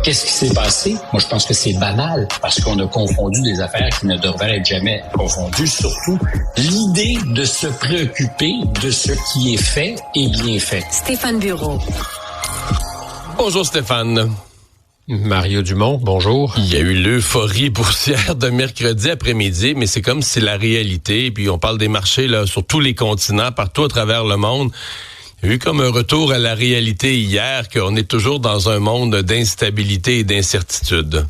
Qu'est-ce qui s'est passé? Moi, je pense que c'est banal parce qu'on a confondu des affaires qui ne devraient être jamais confondues. Surtout, l'idée de se préoccuper de ce qui est fait et bien fait. Stéphane Bureau. Bonjour Stéphane. Mario Dumont, bonjour. Il y a eu l'euphorie boursière de mercredi après-midi, mais c'est comme si la réalité, puis on parle des marchés là sur tous les continents, partout à travers le monde. Il y a eu comme un retour à la réalité hier, qu'on est toujours dans un monde d'instabilité et d'incertitude.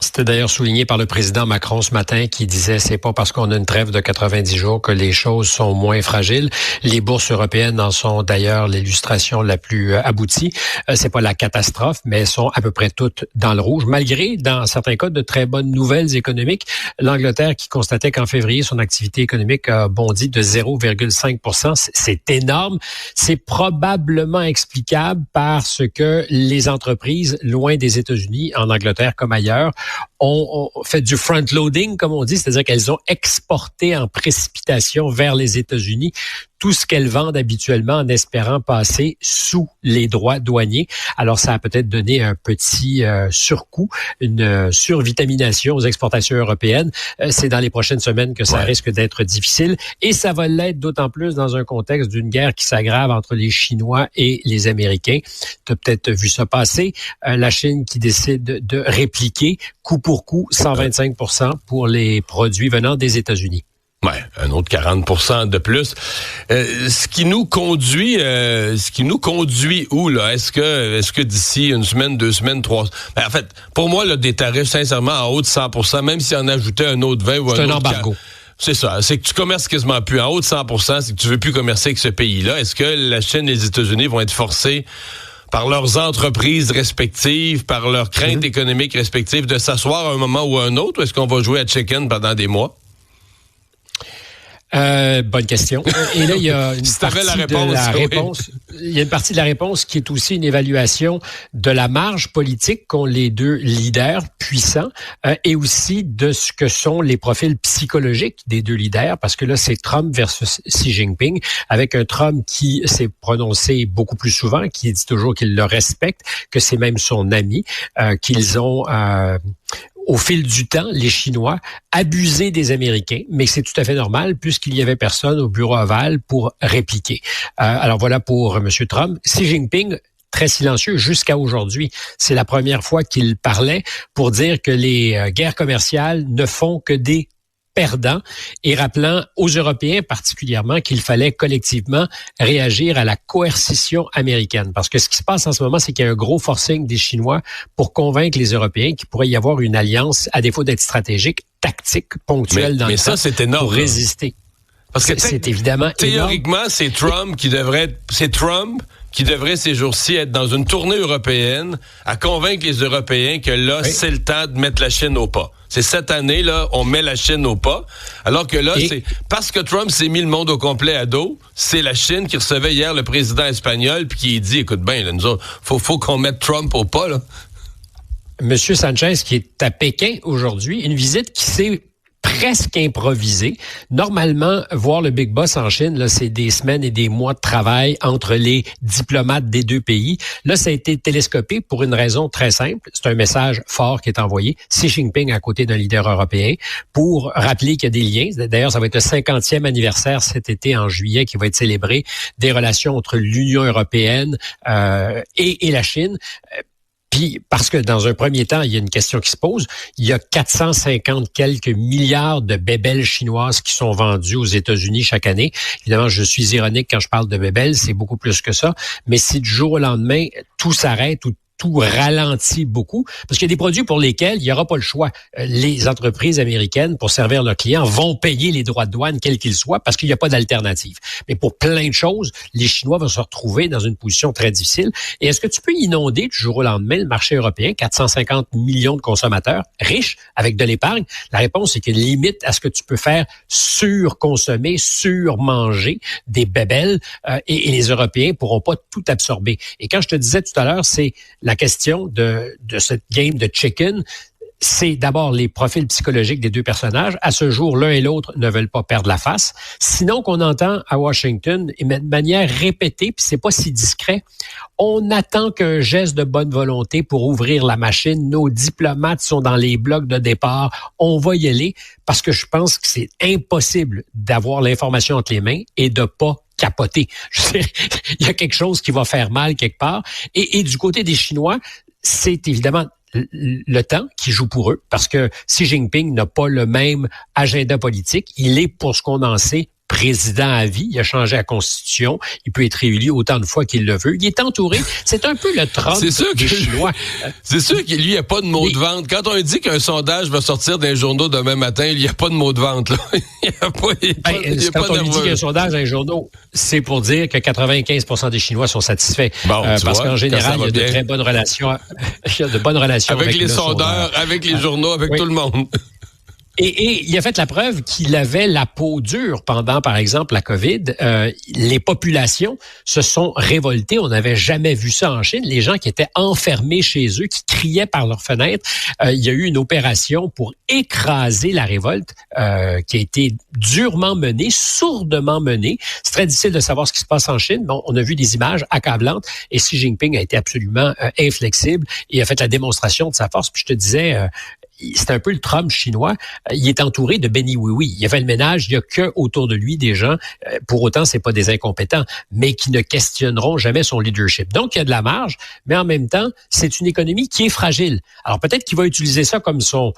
C'était d'ailleurs souligné par le président Macron ce matin qui disait c'est pas parce qu'on a une trêve de 90 jours que les choses sont moins fragiles. Les bourses européennes en sont d'ailleurs l'illustration la plus aboutie. C'est pas la catastrophe, mais elles sont à peu près toutes dans le rouge, malgré, dans certains cas, de très bonnes nouvelles économiques. L'Angleterre qui constatait qu'en février, son activité économique a bondi de 0,5 %. C'est énorme. C'est probablement explicable parce que les entreprises, loin des États-Unis, en Angleterre comme ailleurs, ont fait du front-loading, comme on dit, c'est-à-dire qu'elles ont exporté en précipitation vers les États-Unis tout ce qu'elles vendent habituellement en espérant passer sous les droits douaniers. Alors, ça a peut-être donné un petit surcoût, une survitamination aux exportations européennes. C'est dans les prochaines semaines que ça risque d'être difficile. Et ça va l'être d'autant plus dans un contexte d'une guerre qui s'aggrave entre les Chinois et les Américains. Tu as peut-être vu ça passer. La Chine qui décide de répliquer coup pour coup 125 % pour les produits venant des États-Unis. Ouais, un autre 40% de plus. Ce qui nous conduit où là? Est-ce que d'ici une semaine, 2 semaines, 3... en fait, pour moi, là, des tarifs sincèrement en haut de 100%, même si on ajoutait un autre 20 ou un autre... C'est un embargo. C'est ça. C'est que tu commerces quasiment plus. En haut de 100%, c'est que tu veux plus commercer avec ce pays-là. Est-ce que la Chine et les États-Unis vont être forcés par leurs entreprises respectives, par leurs craintes économiques respectives, de s'asseoir à un moment ou à un autre, ou est-ce qu'on va jouer à chicken pendant des mois? Bonne question. Et là, il y a une partie de la réponse. Il y a une partie de la réponse qui est aussi une évaluation de la marge politique qu'ont les deux leaders puissants et aussi de ce que sont les profils psychologiques des deux leaders, parce que là, c'est Trump versus Xi Jinping, avec un Trump qui s'est prononcé beaucoup plus souvent, qui dit toujours qu'il le respecte, que c'est même son ami, qu'ils ont... au fil du temps, les Chinois abusaient des Américains, mais c'est tout à fait normal puisqu'il y avait personne au bureau ovale pour répliquer. Alors voilà pour M. Trump. Xi Jinping, très silencieux jusqu'à aujourd'hui. C'est la première fois qu'il parlait pour dire que les guerres commerciales ne font que des perdants et rappelant aux Européens particulièrement qu'il fallait collectivement réagir à la coercition américaine. Parce que ce qui se passe en ce moment, c'est qu'il y a un gros forcing des Chinois pour convaincre les Européens qu'il pourrait y avoir une alliance, à défaut d'être stratégique, tactique, ponctuelle dans le temps, c'est énorme, pour résister. Parce que c'est évidemment théoriquement, énorme. c'est Trump qui devrait ces jours-ci être dans une tournée européenne à convaincre les Européens que là, c'est le temps de mettre la Chine au pas. C'est cette année, là, on met la Chine au pas. Alors que là, c'est parce que Trump s'est mis le monde au complet à dos, c'est la Chine qui recevait hier le président espagnol puis qui dit, écoute bien, là, nous autres, faut qu'on mette Trump au pas, là. Monsieur Sanchez, qui est à Pékin aujourd'hui, une visite qui s'est presque improvisé. Normalement, voir le Big Boss en Chine, là, c'est des semaines et des mois de travail entre les diplomates des deux pays. Là, ça a été télescopé pour une raison très simple. C'est un message fort qui est envoyé. Xi Jinping à côté d'un leader européen pour rappeler qu'il y a des liens. D'ailleurs, ça va être le 50e anniversaire cet été en juillet qui va être célébré des relations entre l'Union européenne et la Chine. Puis, parce que dans un premier temps, il y a une question qui se pose. Il y a 450 quelques milliards de bébelles chinoises qui sont vendues aux États-Unis chaque année. Évidemment, je suis ironique quand je parle de bébelles, c'est beaucoup plus que ça. Mais si du jour au lendemain, tout s'arrête ou tout ralentit beaucoup, parce qu'il y a des produits pour lesquels il n'y aura pas le choix. Les entreprises américaines, pour servir leurs clients, vont payer les droits de douane, quels qu'ils soient, parce qu'il n'y a pas d'alternative. Mais pour plein de choses, les Chinois vont se retrouver dans une position très difficile. Et est-ce que tu peux inonder du jour au lendemain le marché européen, 450 millions de consommateurs riches, avec de l'épargne? La réponse, c'est qu'il y a une limite à ce que tu peux faire surconsommer, surmanger des bébelles, et les Européens pourront pas tout absorber. Et quand je te disais tout à l'heure, c'est la question de cette game de chicken, c'est d'abord les profils psychologiques des deux personnages. À ce jour, l'un et l'autre ne veulent pas perdre la face. Sinon, qu'on entend à Washington, et de manière répétée, puis c'est pas si discret, on attend qu'un geste de bonne volonté pour ouvrir la machine. Nos diplomates sont dans les blocs de départ. On va y aller parce que je pense que c'est impossible d'avoir l'information entre les mains et de pas capoter. Je sais, il y a quelque chose qui va faire mal quelque part. Et du côté des Chinois, c'est évidemment le temps qui joue pour eux, parce que Xi Jinping n'a pas le même agenda politique. Il est, pour ce qu'on en sait, président à vie. Il a changé la Constitution. Il peut être réélu autant de fois qu'il le veut. Il est entouré. C'est un peu le Trump des Chinois. C'est sûr qu'il n'y a pas de mot de vente. Quand on dit qu'un sondage va sortir dans les journaux demain matin, il n'y a pas de mot de vente. Là. Quand on dit qu'il y a un sondage dans les journaux, c'est pour dire que 95% des Chinois sont satisfaits. Bon, parce qu'en général, il y a de très bonnes relations. Il y a de bonnes relations avec les sondeurs, avec les journaux, avec tout le monde. Et il a fait la preuve qu'il avait la peau dure pendant, par exemple, la COVID. Les populations se sont révoltées. On n'avait jamais vu ça en Chine. Les gens qui étaient enfermés chez eux, qui criaient par leurs fenêtres. Il y a eu une opération pour écraser la révolte qui a été durement menée, sourdement menée. C'est très difficile de savoir ce qui se passe en Chine. Bon, on a vu des images accablantes et Xi Jinping a été absolument inflexible et a fait la démonstration de sa force. Puis je te disais... c'est un peu le Trump chinois. Il est entouré de béni oui-oui. Il a fait le ménage. Il n'y a que autour de lui des gens, pour autant, c'est pas des incompétents, mais qui ne questionneront jamais son leadership. Donc, il y a de la marge, mais en même temps, c'est une économie qui est fragile. Alors, peut-être qu'il va utiliser ça comme son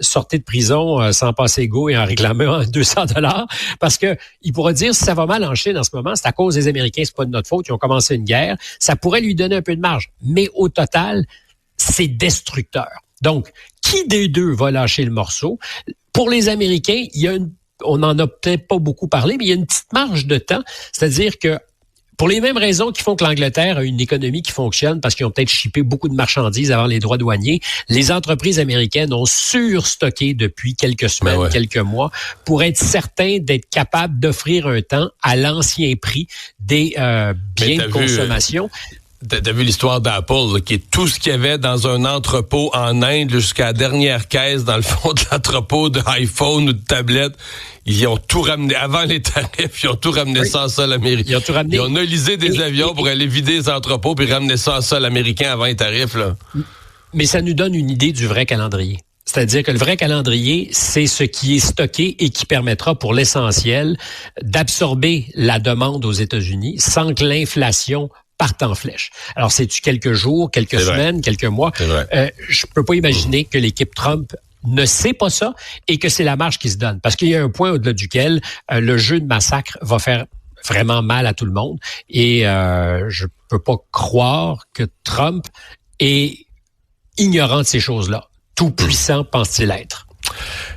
sortie de prison sans passer égaux et en réclamant $200, parce que il pourra dire, si ça va mal en Chine en ce moment, c'est à cause des Américains, c'est pas de notre faute, ils ont commencé une guerre. Ça pourrait lui donner un peu de marge. Mais au total, c'est destructeur. Donc, qui des deux va lâcher le morceau? Pour les Américains, on n'en a peut-être pas beaucoup parlé, mais il y a une petite marge de temps. C'est-à-dire que pour les mêmes raisons qui font que l'Angleterre a une économie qui fonctionne, parce qu'ils ont peut-être shippé beaucoup de marchandises avant les droits douaniers, les entreprises américaines ont surstocké depuis quelques semaines, quelques mois, pour être certains d'être capables d'offrir un temps à l'ancien prix des biens de consommation. T'as vu l'histoire d'Apple, là, qui est tout ce qu'il y avait dans un entrepôt en Inde jusqu'à la dernière caisse dans le fond de l'entrepôt d'iPhone ou de tablette. Ils ont tout ramené avant les tarifs, ils ont tout ramené ça en sol américain. Ils ont tout ramené. Ils ont nolisé des avions pour aller vider les entrepôts puis ramener ça en sol américain avant les tarifs, là. Mais ça nous donne une idée du vrai calendrier. C'est-à-dire que le vrai calendrier, c'est ce qui est stocké et qui permettra pour l'essentiel d'absorber la demande aux États-Unis sans que l'inflation partent en flèche. Alors, c'est-tu quelques jours, quelques semaines, quelques mois? Je peux pas imaginer que l'équipe Trump ne sait pas ça et que c'est la marge qui se donne. Parce qu'il y a un point au-delà duquel le jeu de massacre va faire vraiment mal à tout le monde. Et je peux pas croire que Trump est ignorant de ces choses-là. Tout puissant pense-t-il être.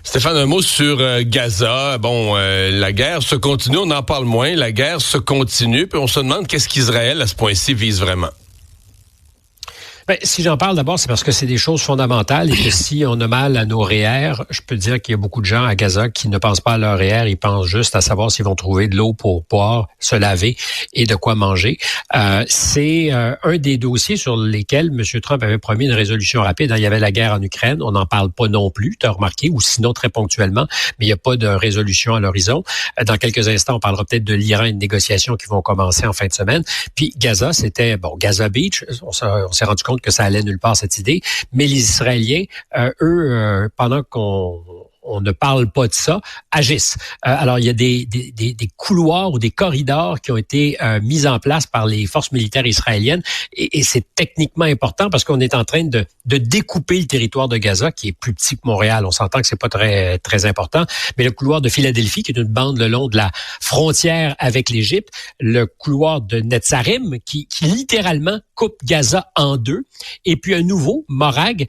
Stéphane, un mot sur Gaza. Bon, la guerre se continue, on en parle moins. La guerre se continue, puis on se demande qu'est-ce qu'Israël, à ce point-ci, vise vraiment. Ben, si j'en parle d'abord, c'est parce que c'est des choses fondamentales et que si on a mal à nos REER, je peux dire qu'il y a beaucoup de gens à Gaza qui ne pensent pas à leur REER, ils pensent juste à savoir s'ils vont trouver de l'eau pour boire, se laver et de quoi manger. C'est un des dossiers sur lesquels M. Trump avait promis une résolution rapide. Il y avait la guerre en Ukraine, on n'en parle pas non plus, tu as remarqué, ou sinon très ponctuellement, mais il n'y a pas de résolution à l'horizon. Dans quelques instants, on parlera peut-être de l'Iran et de négociations qui vont commencer en fin de semaine. Puis Gaza, c'était, Gaza Beach, on s'est rendu compte que ça allait nulle part, cette idée. Mais les Israéliens, eux, pendant qu'on ne parle pas de ça, agissent. Alors, il y a des couloirs ou des corridors qui ont été mis en place par les forces militaires israéliennes et c'est techniquement important parce qu'on est en train de découper le territoire de Gaza, qui est plus petit que Montréal. On s'entend que c'est pas très, très important. Mais le couloir de Philadelphie, qui est une bande le long de la frontière avec l'Égypte, le couloir de Netzarim, qui littéralement coupe Gaza en deux, et puis un nouveau, Morag,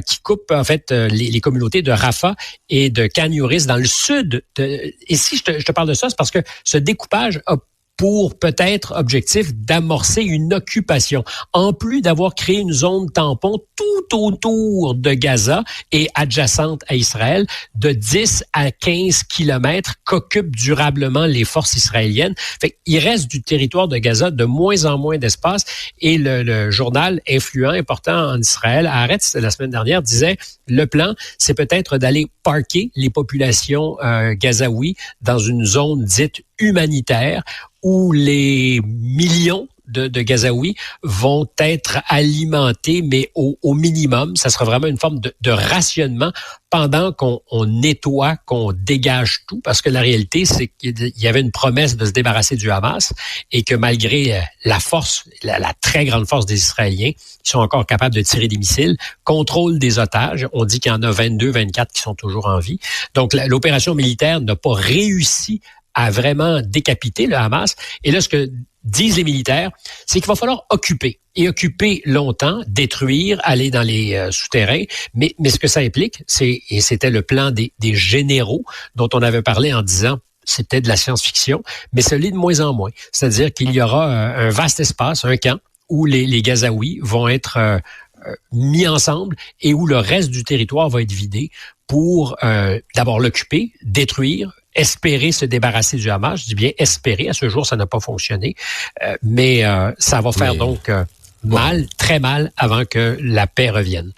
qui coupe en fait les communautés de Rafah et de Khan Younis dans le sud. Et si je te parle de ça, c'est parce que ce découpage a pour peut-être objectif d'amorcer une occupation, en plus d'avoir créé une zone tampon tout autour de Gaza et adjacente à Israël, de 10 à 15 kilomètres qu'occupent durablement les forces israéliennes. Fait qu'il reste du territoire de Gaza de moins en moins d'espace, et le journal influent, important en Israël, Haaretz, la semaine dernière, disait le plan, c'est peut-être d'aller parquer les populations gazaouis dans une zone dite humanitaire où les millions de Gazaouis vont être alimentés, mais au minimum. Ça sera vraiment une forme de rationnement pendant qu'on nettoie, qu'on dégage tout, parce que la réalité, c'est qu'il y avait une promesse de se débarrasser du Hamas et que malgré la force, la très grande force des Israéliens, qui sont encore capables de tirer des missiles, contrôle des otages, on dit qu'il y en a 22, 24 qui sont toujours en vie. Donc, l'opération militaire n'a pas réussi à vraiment décapiter le Hamas. Et là, ce que disent les militaires, c'est qu'il va falloir occuper. Et occuper longtemps, détruire, aller dans les souterrains. Mais ce que ça implique, et c'était le plan des généraux dont on avait parlé en disant c'était de la science-fiction, mais ça l'est de moins en moins. C'est-à-dire qu'il y aura un vaste espace, un camp, où les Gazaouis vont être mis ensemble et où le reste du territoire va être vidé pour d'abord l'occuper, détruire, espérer se débarrasser du Hamas. Je dis bien espérer. À ce jour, ça n'a pas fonctionné. Mais ça va faire donc mal, très mal, avant que la paix revienne.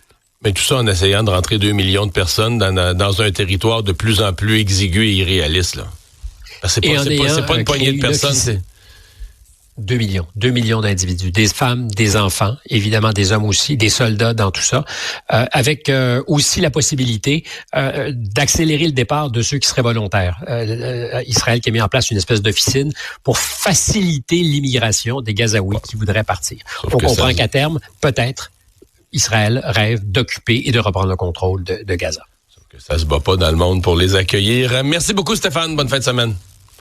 Mais tout ça en essayant de rentrer 2 millions de personnes dans un territoire de plus en plus exigu et irréaliste, là. C'est pas une poignée de personnes. 2 millions d'individus, des femmes, des enfants, évidemment des hommes aussi, des soldats dans tout ça, avec aussi la possibilité d'accélérer le départ de ceux qui seraient volontaires. Israël qui a mis en place une espèce d'officine pour faciliter l'immigration des Gazaouis qui voudraient partir. On comprend qu'à terme, peut-être, Israël rêve d'occuper et de reprendre le contrôle de Gaza. Sauf que ça se bat pas dans le monde pour les accueillir. Merci beaucoup Stéphane, bonne fin de semaine.